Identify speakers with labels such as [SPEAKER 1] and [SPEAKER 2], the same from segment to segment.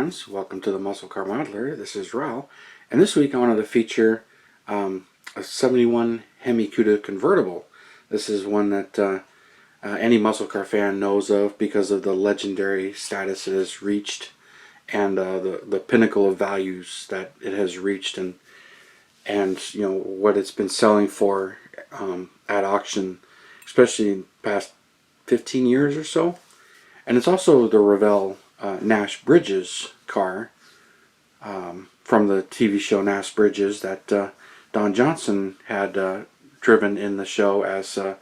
[SPEAKER 1] friends, welcome to the Muscle Car Modeler. This is Revell, and this week I wanted to feature a 71 Hemi Cuda Convertible. This is one that any muscle car fan knows of because of the legendary status it has reached and the pinnacle of values that it has reached, and you know what it's been selling for at auction, especially in the past 15 years or so. And it's also the Revell Nash Bridges car from the TV show Nash Bridges that Don Johnson had driven in the show as a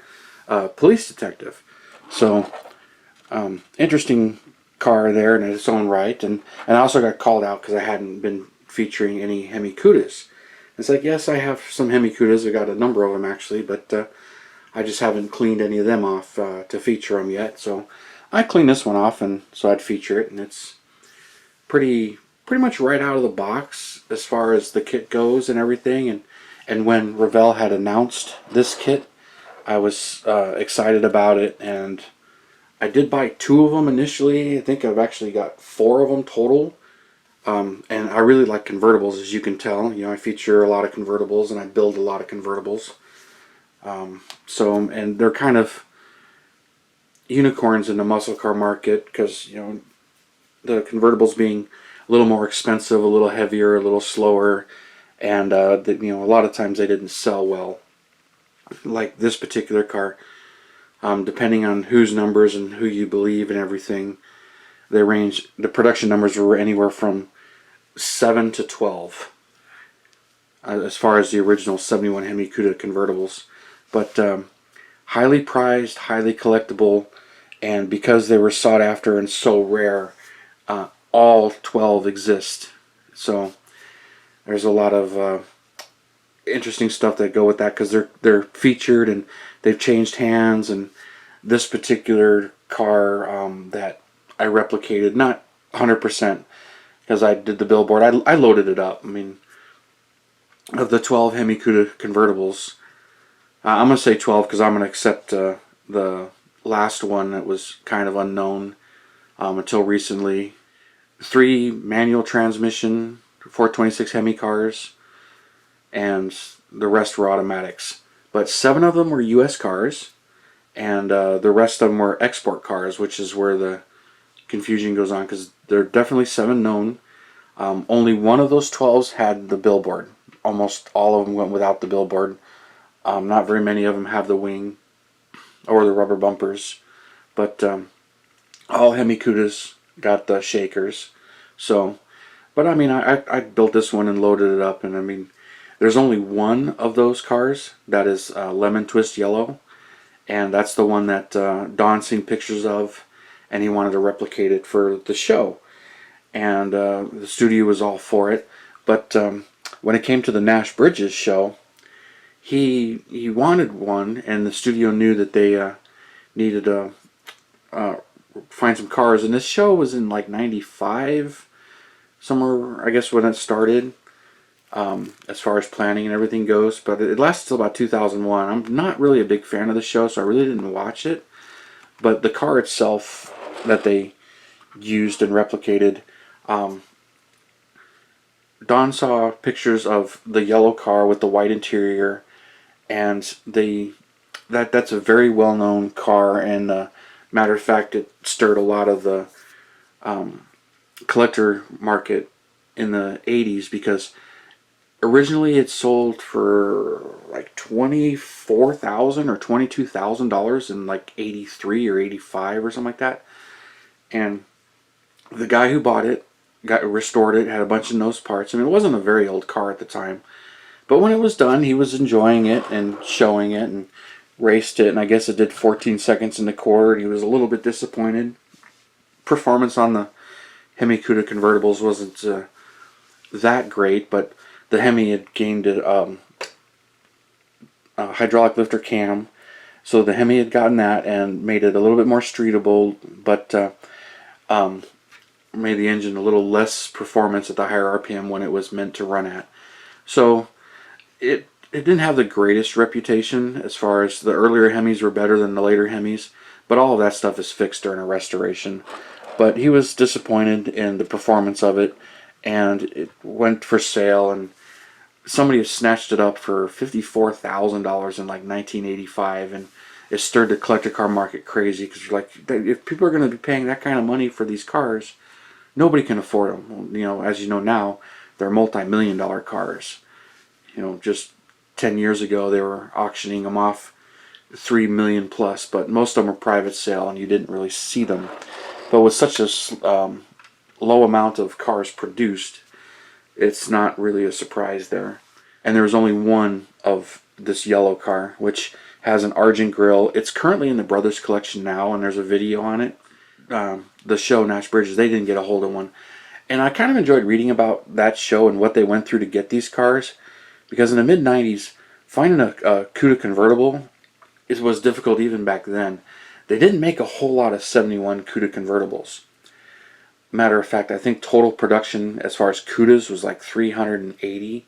[SPEAKER 1] police detective. So interesting car there in its own right. And I also got called out because I hadn't been featuring any Hemi Cudas. It's like, yes, I have some Hemi Cudas. I got a number of them actually, but I just haven't cleaned any of them off to feature them yet. So I cleaned this one off, and so I'd feature it, and it's pretty much right out of the box as far as the kit goes and everything. And when Revell had announced this kit, I was excited about it, and I did buy 2 of them initially. I think I've actually got 4 of them total. And I really like convertibles, as you can tell. You know, I feature a lot of convertibles, and I build a lot of convertibles. And they're kind of unicorns in the muscle car market because, you know, the convertibles being a little more expensive, a little heavier, a little slower, and you know, a lot of times they didn't sell well. Like this particular car, depending on whose numbers and who you believe and everything, they range. The production numbers were anywhere from 7 to 12 as far as the original 71 Hemi Cuda convertibles, but highly prized, highly collectible, and because they were sought after and so rare, all 12 exist. So there's a lot of interesting stuff that go with that because they're featured and they've changed hands. And this particular car that I replicated, not 100% because I did the billboard, I loaded it up. I mean, of the 12 Hemi Cuda convertibles, I'm going to say 12 because I'm going to accept the last one that was kind of unknown until recently. 3 manual transmission 426 Hemi cars, and the rest were automatics. But 7 of them were US cars, and the rest of them were export cars, which is where the confusion goes on, because there are definitely 7 known. Only one of those 12s had the billboard. Almost all of them went without the billboard. Not very many of them have the wing or the rubber bumpers, but all Hemi Cudas got the shakers. So, but I mean, I built this one and loaded it up, and I mean, there's only one of those cars that is lemon twist yellow, and that's the one that Don seen pictures of, and he wanted to replicate it for the show, and the studio was all for it. But when it came to the Nash Bridges show, he wanted one, and the studio knew that they needed to find some cars. And this show was in like 95, somewhere, I guess, when it started, as far as planning and everything goes. But it lasted till about 2001. I'm not really a big fan of the show, so I really didn't watch it. But the car itself that they used and replicated, Don saw pictures of the yellow car with the white interior, and that's a very well-known car, and matter of fact, it stirred a lot of the collector market in the 80s, because originally it sold for like $24,000 or $22,000 in like 83 or 85 or something like that. And the guy who bought it restored it, had a bunch of nose parts. I mean, it wasn't a very old car at the time, but when it was done, he was enjoying it and showing it and raced it, and I guess it did 14 seconds in the quarter. He was a little bit disappointed. Performance on the Hemi Cuda convertibles wasn't that great, but the Hemi had gained a hydraulic lifter cam, so the Hemi had gotten that and made it a little bit more streetable, but made the engine a little less performance at the higher RPM when it was meant to run at. So it didn't have the greatest reputation, as far as the earlier Hemis were better than the later Hemis, but all of that stuff is fixed during a restoration. But he was disappointed in the performance of it, and it went for sale, and somebody snatched it up for $54,000 in like 1985, and it stirred the collector car market crazy because you're like, if people are going to be paying that kind of money for these cars, nobody can afford them. You know, as you know now, they're multi-million-dollar cars. You know, just 10 years ago they were auctioning them off 3 million plus, but most of them were private sale and you didn't really see them. But with such a low amount of cars produced, it's not really a surprise there. And there's only one of this yellow car, which has an Argent grille. It's currently in the Brothers collection now, and there's a video on it. The show Nash Bridges, they didn't get a hold of one. And I kind of enjoyed reading about that show and what they went through to get these cars, because in the mid-90s, finding a Cuda convertible, it was difficult even back then. They didn't make a whole lot of 71 Cuda convertibles. Matter of fact, I think total production as far as Cudas was like 380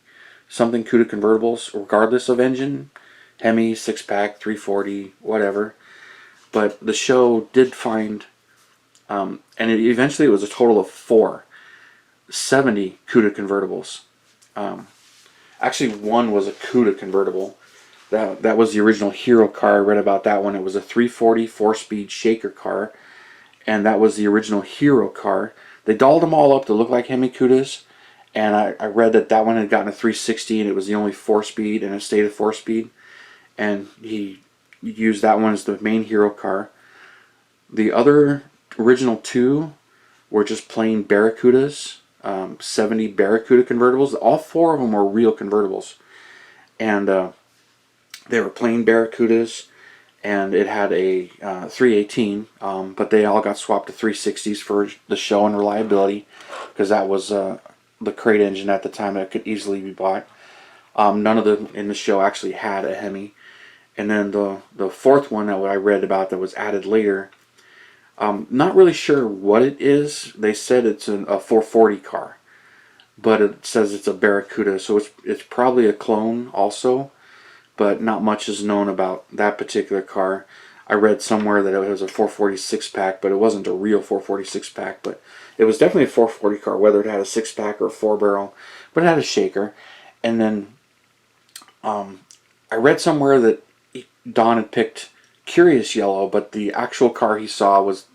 [SPEAKER 1] something Cuda convertibles, regardless of engine. Hemi, 6-pack, 340, whatever. But the show did find, and eventually it was a total of 70 Cuda convertibles. Actually, one was a Cuda convertible. That was the original Hero car. I read about that one. It was a 340 4-speed shaker car, and that was the original Hero car. They dolled them all up to look like Hemi Cudas, and I read that one had gotten a 360, and it was the only 4-speed, and it stayed a 4-speed, and he used that one as the main Hero car. The other original two were just plain Barracudas, 70 Barracuda convertibles. All 4 of them were real convertibles, and they were plain Barracudas, and it had a 318, but they all got swapped to 360s for the show and reliability, because that was the crate engine at the time that could easily be bought. None of them in the show actually had a Hemi. And then the fourth one that I read about that was added later, not really sure what it is. They said it's a 440 car, but it says it's a Barracuda, so it's probably a clone also. But not much is known about that particular car. I read somewhere that it was a 446 pack, but it wasn't a real 446 pack. But it was definitely a 440 car, whether it had a 6-pack or a 4-barrel, but it had a shaker. And then I read somewhere that Don had picked Curious Yellow, but the actual car he saw was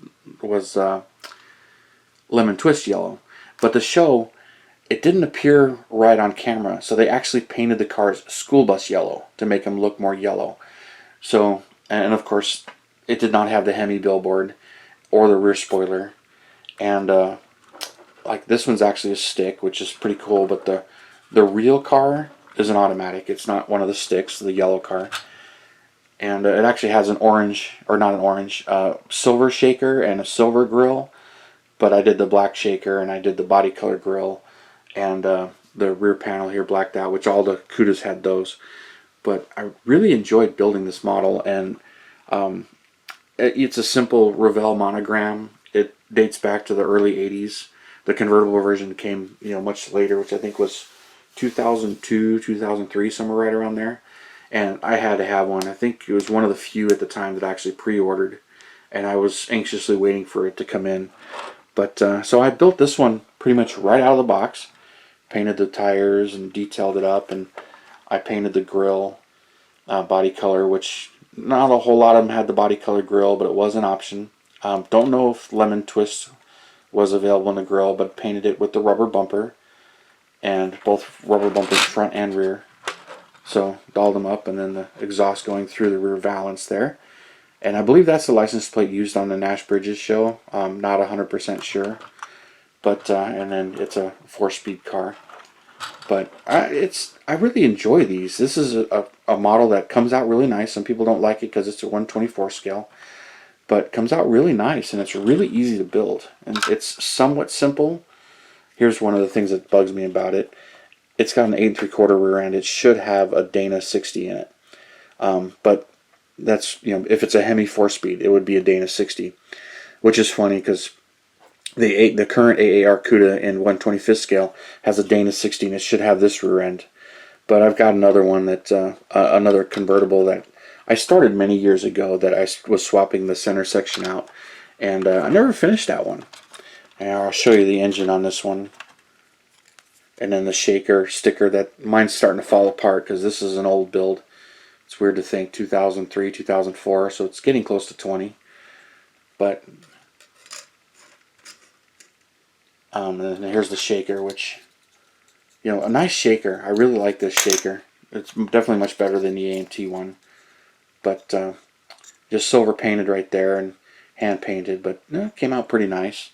[SPEAKER 1] Lemon Twist Yellow. But the show, it didn't appear right on camera, so they actually painted the cars school bus yellow to make them look more yellow. So, and of course, it did not have the Hemi billboard or the rear spoiler. And like this one's actually a stick, which is pretty cool, but the real car is an automatic. It's not one of the sticks, the yellow car. And it actually has an orange, or not an orange, silver shaker and a silver grille. But I did the black shaker and I did the body color grille. And the rear panel here blacked out, which all the Cudas had those. But I really enjoyed building this model, and it's a simple Revell monogram. It dates back to the early 80s. The convertible version came, much later, which I think was 2002, 2003, somewhere right around there. And I had to have one. I think it was one of the few at the time that I actually pre-ordered, and I was anxiously waiting for it to come in. But so I built this one pretty much right out of the box. Painted the tires and detailed it up, and I painted the grille body color, which not a whole lot of them had the body color grille, but it was an option. Don't know if Lemon Twist was available in the grille, but painted it with the rubber bumper, and both rubber bumpers front and rear. So dolled them up, and then the exhaust going through the rear valance there. And I believe that's the license plate used on the Nash Bridges show. I'm not 100% sure. But and then it's a 4-speed car. But I really enjoy these. This is a model that comes out really nice. Some people don't like it because it's a 1/24 scale, but it comes out really nice, and it's really easy to build, and it's somewhat simple. Here's one of the things that bugs me about it. It's got an 8 3/4 rear end. It should have a Dana 60 in it, but that's if it's a Hemi 4-speed, it would be a Dana 60, which is funny because the current AAR Cuda in 1/25 scale has a Dana 60, and it should have this rear end. But I've got another one that another convertible that I started many years ago that I was swapping the center section out, and I never finished that one. And I'll show you the engine on this one. And then the shaker sticker, that mine's starting to fall apart because this is an old build. It's weird to think 2003, 2004, so it's getting close to 20. But and then here's the shaker, which, you know, a nice shaker. I really like this shaker. It's definitely much better than the AMT one. But just silver painted right there and hand painted, but it came out pretty nice.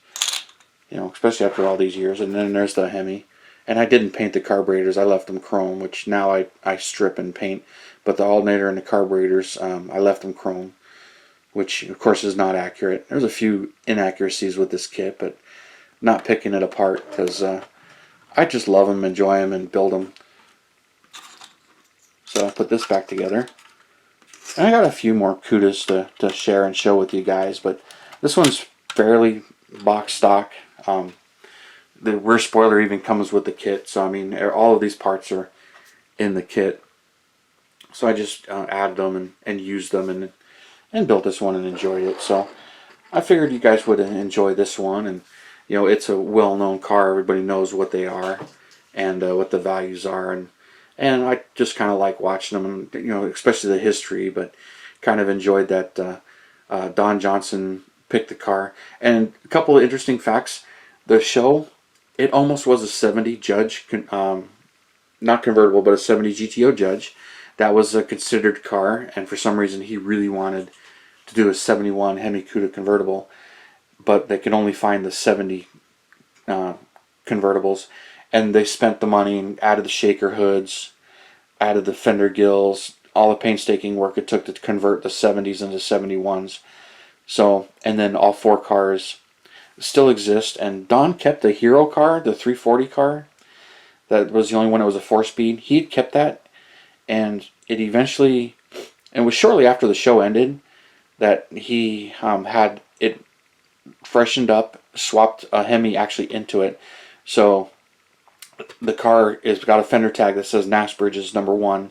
[SPEAKER 1] You know, especially after all these years. And then there's the Hemi. And I didn't paint the carburetors. I left them chrome, which now I strip and paint. But the alternator and the carburetors, I left them chrome, which of course is not accurate. There's a few inaccuracies with this kit, but not picking it apart because I just love them, enjoy them, and build them. So I'll put this back together. And I got a few more Cudas to share and show with you guys, but this one's fairly box stock. The rear spoiler even comes with the kit, so I mean all of these parts are in the kit. So I just added them and used them and built this one and enjoyed it. So I figured you guys would enjoy this one, and you know, it's a well-known car. Everybody knows what they are and what the values are, and I just kind of like watching them, and you know, especially the history. But kind of enjoyed that Don Johnson picked the car. And a couple of interesting facts: the show, it almost was a 70 Judge, not convertible, but a 70 GTO Judge. That was a considered car, and for some reason he really wanted to do a 71 Hemi Cuda convertible, but they could only find the 70 convertibles, and they spent the money and added the shaker hoods, added the fender gills, all the painstaking work it took to convert the 70s into 71s. So, and then all four cars still exist, and Don kept the Hero car, the 340 car. That was the only one that was a 4-speed. He kept that, and it eventually, and it was shortly after the show ended that he had it freshened up, swapped a Hemi actually into it. So the car is got a fender tag that says Nash Bridges #1,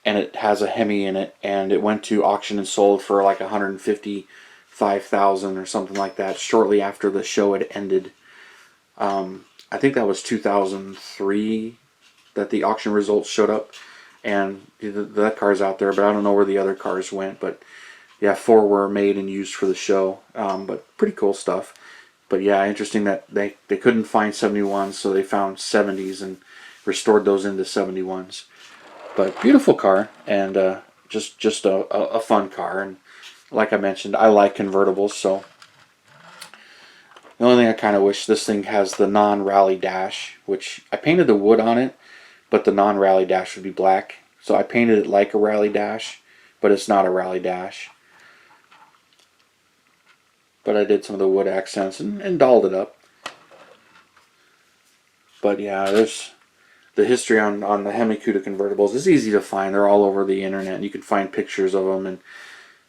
[SPEAKER 1] and it has a Hemi in it, and it went to auction and sold for like 155,000 or something like that shortly after the show had ended. I think that was 2003 that the auction results showed up, and that car's out there, but I don't know where the other cars went. But yeah, 4 were made and used for the show, but pretty cool stuff. But yeah, interesting that they couldn't find 71s, so they found 70s and restored those into 71s. But beautiful car, and just a fun car. And like I mentioned, I like convertibles, so the only thing I kind of wish, this thing has the non-rally dash, which I painted the wood on it, but the non-rally dash would be black. So I painted it like a rally dash, but it's not a rally dash. But I did some of the wood accents and dolled it up. But yeah, there's the history on the Hemi Cuda convertibles is easy to find. They're all over the internet, and you can find pictures of them.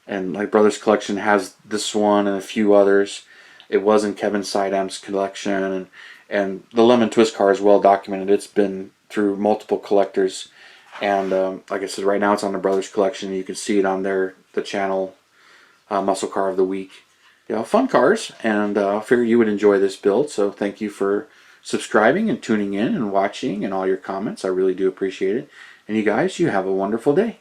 [SPEAKER 1] And like Brothers Collection has this one and a few others. It was in Kevin Sidam's collection, and the Lemon Twist car is well documented. It's been through multiple collectors, and like I said, right now it's on the Brothers Collection. You can see it on the channel, Muscle Car of the Week. You know, fun cars, and I figure you would enjoy this build. So thank you for subscribing and tuning in and watching and all your comments. I really do appreciate it. And you guys, you have a wonderful day.